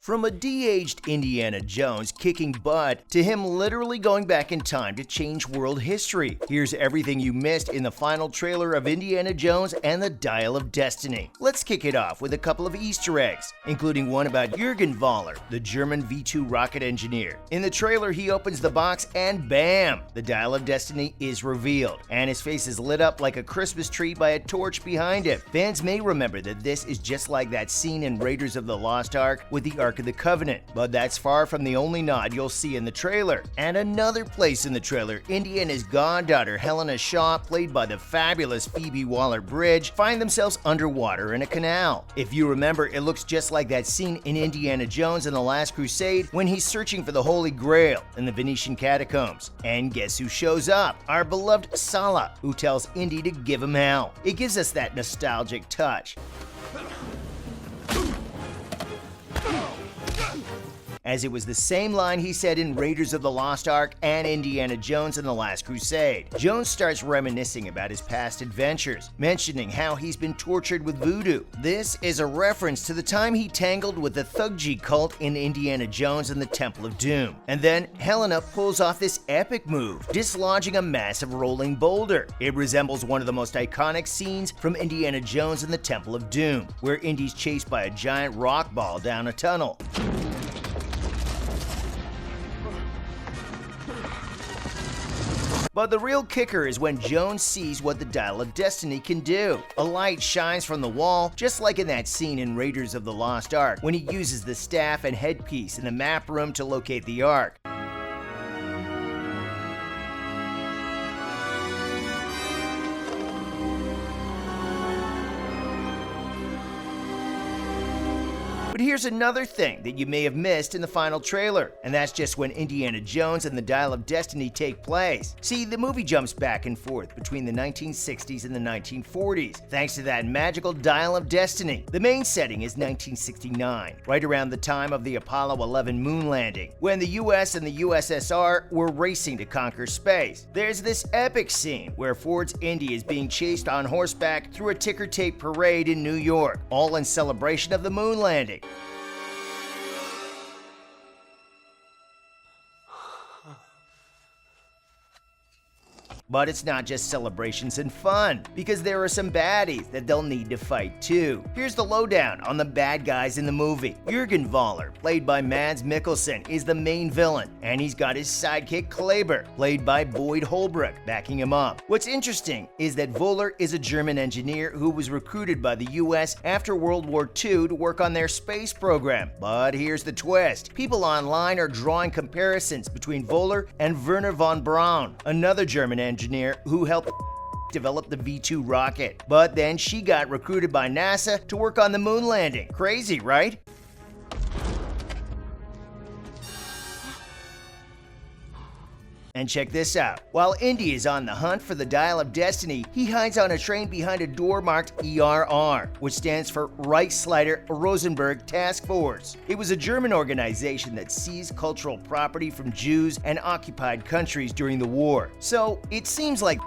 From a de-aged Indiana Jones kicking butt to him literally going back in time to change world history, here's everything you missed in the final trailer of Indiana Jones and the Dial of Destiny. Let's kick it off with a couple of Easter eggs, including one about Jürgen Voller, the German V2 rocket engineer. In the trailer, he opens the box and bam! The Dial of Destiny is revealed, and his face is lit up like a Christmas tree by a torch behind him. Fans may remember that this is just like that scene in Raiders of the Lost Ark with the Ark of the Covenant, but that's far from the only nod you'll see in the trailer. And another place in the trailer, Indy and his goddaughter Helena Shaw, played by the fabulous Phoebe Waller-Bridge, find themselves underwater in a canal. If you remember, it looks just like that scene in Indiana Jones and the Last Crusade when he's searching for the Holy Grail in the Venetian catacombs. And guess who shows up? Our beloved Sallah, who tells Indy to give him hell. It gives us that nostalgic touch, as it was the same line he said in Raiders of the Lost Ark and Indiana Jones and the Last Crusade. Jones starts reminiscing about his past adventures, mentioning how he's been tortured with voodoo. This is a reference to the time he tangled with the Thuggery cult in Indiana Jones and the Temple of Doom. And then Helena pulls off this epic move, dislodging a massive rolling boulder. It resembles one of the most iconic scenes from Indiana Jones and the Temple of Doom, where Indy's chased by a giant rock ball down a tunnel. But the real kicker is when Jones sees what the Dial of Destiny can do. A light shines from the wall, just like in that scene in Raiders of the Lost Ark, when he uses the staff and headpiece in the map room to locate the Ark. But here's another thing that you may have missed in the final trailer, and that's just when Indiana Jones and the Dial of Destiny take place. See, the movie jumps back and forth between the 1960s and the 1940s, thanks to that magical Dial of Destiny. The main setting is 1969, right around the time of the Apollo 11 moon landing, when the US and the USSR were racing to conquer space. There's this epic scene where Ford's Indy is being chased on horseback through a ticker tape parade in New York, all in celebration of the moon landing. But it's not just celebrations and fun, because there are some baddies that they'll need to fight too. Here's the lowdown on the bad guys in the movie. Jürgen Voller, played by Mads Mikkelsen, is the main villain, and he's got his sidekick Kleber, played by Boyd Holbrook, backing him up. What's interesting is that Voller is a German engineer who was recruited by the US after World War II to work on their space program. But here's the twist. People online are drawing comparisons between Voller and Wernher von Braun, another German engineer who helped develop the V2 rocket. But then she got recruited by NASA to work on the moon landing. Crazy, right? And check this out. While Indy is on the hunt for the Dial of Destiny, he hides on a train behind a door marked ERR, which stands for Reichsleiter Rosenberg Task Force. It was a German organization that seized cultural property from Jews and occupied countries during the war. So it seems like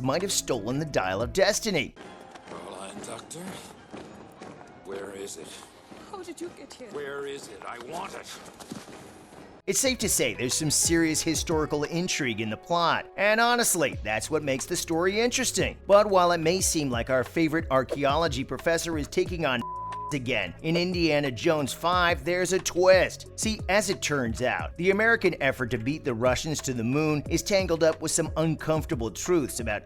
might have stolen the Dial of Destiny. Fräulein Doctor, where is it? How did you get here? Where is it? I want it. It's safe to say there's some serious historical intrigue in the plot, and honestly, that's what makes the story interesting. But while it may seem like our favorite archaeology professor is taking on again, in Indiana Jones 5, there's a twist. See, as it turns out, the American effort to beat the Russians to the moon is tangled up with some uncomfortable truths about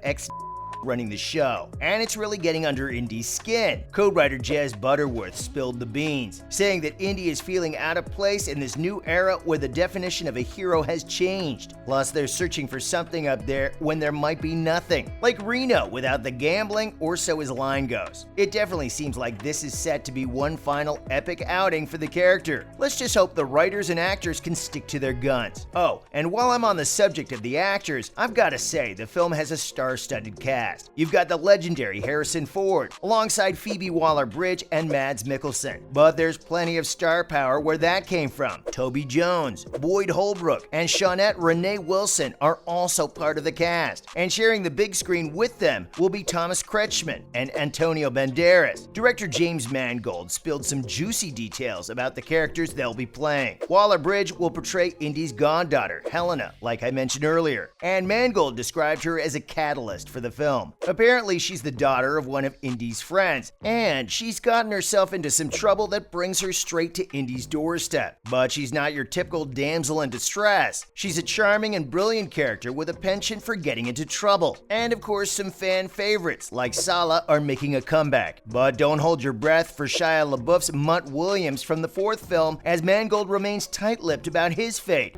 running the show, and it's really getting under Indy's skin. Co-writer Jez Butterworth spilled the beans, saying that Indy is feeling out of place in this new era where the definition of a hero has changed. Plus, they're searching for something up there when there might be nothing. Like Reno without the gambling, or so his line goes. It definitely seems like this is set to be one final epic outing for the character. Let's just hope the writers and actors can stick to their guns. Oh, and while I'm on the subject of the actors, I've got to say the film has a star-studded cast. cast. You've got the legendary Harrison Ford, alongside Phoebe Waller-Bridge and Mads Mikkelsen. But there's plenty of star power where that came from. Toby Jones, Boyd Holbrook, and Shawnette Renee Wilson are also part of the cast. And sharing the big screen with them will be Thomas Kretschmann and Antonio Banderas. Director James Mangold spilled some juicy details about the characters they'll be playing. Waller-Bridge will portray Indy's goddaughter, Helena, like I mentioned earlier, and Mangold described her as a catalyst for the film. Apparently, she's the daughter of one of Indy's friends, and she's gotten herself into some trouble that brings her straight to Indy's doorstep. But she's not your typical damsel in distress. She's a charming and brilliant character with a penchant for getting into trouble. And of course, some fan favorites like Sallah are making a comeback. But don't hold your breath for Shia LaBeouf's Mutt Williams from the fourth film, as Mangold remains tight-lipped about his fate.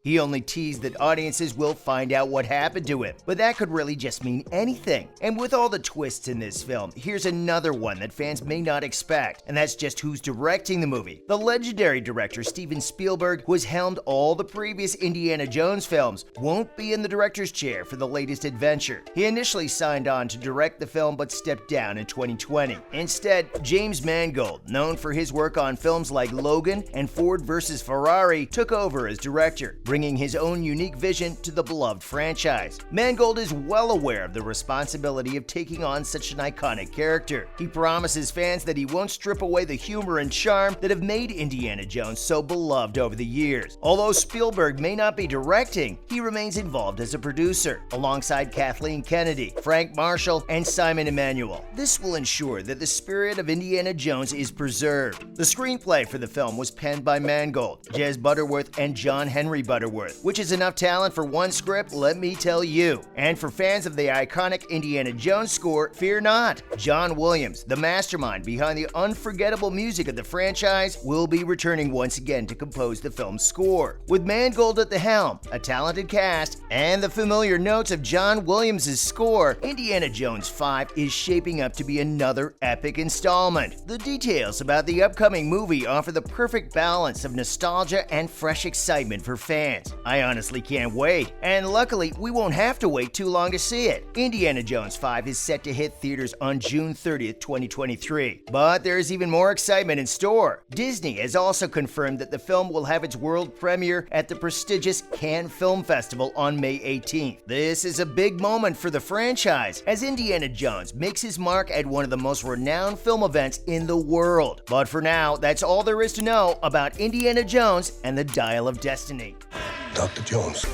He only teased that audiences will find out what happened to him, but that could really just mean anything. And with all the twists in this film, here's another one that fans may not expect, and that's just who's directing the movie. The legendary director Steven Spielberg, who has helmed all the previous Indiana Jones films, won't be in the director's chair for the latest adventure. He initially signed on to direct the film but stepped down in 2020. Instead, James Mangold, known for his work on films like Logan and Ford vs. Ferrari, took over as director, bringing his own unique vision to the beloved franchise. Mangold is well aware of the responsibility of taking on such an iconic character. He promises fans that he won't strip away the humor and charm that have made Indiana Jones so beloved over the years. Although Spielberg may not be directing, he remains involved as a producer, alongside Kathleen Kennedy, Frank Marshall, and Simon Emanuel. This will ensure that the spirit of Indiana Jones is preserved. The screenplay for the film was penned by Mangold, Jez Butterworth, and John Henry Butterworth, which is enough talent for one script, let me tell you. And for fans of the iconic Indiana Jones score, fear not. John Williams, the mastermind behind the unforgettable music of the franchise, will be returning once again to compose the film's score. With Mangold at the helm, a talented cast, and the familiar notes of John Williams' score, Indiana Jones 5 is shaping up to be another epic installment. The details about the upcoming movie offer the perfect balance of nostalgia and fresh excitement for fans. I honestly can't wait, and luckily we won't have to wait too long to see it. Indiana Jones 5 is set to hit theaters on June 30th, 2023. But there is even more excitement in store. Disney has also confirmed that the film will have its world premiere at the prestigious Cannes Film Festival on May 18th. This is a big moment for the franchise, as Indiana Jones makes his mark at one of the most renowned film events in the world. But for now, that's all there is to know about Indiana Jones and the Dial of Destiny. Dr. Jones.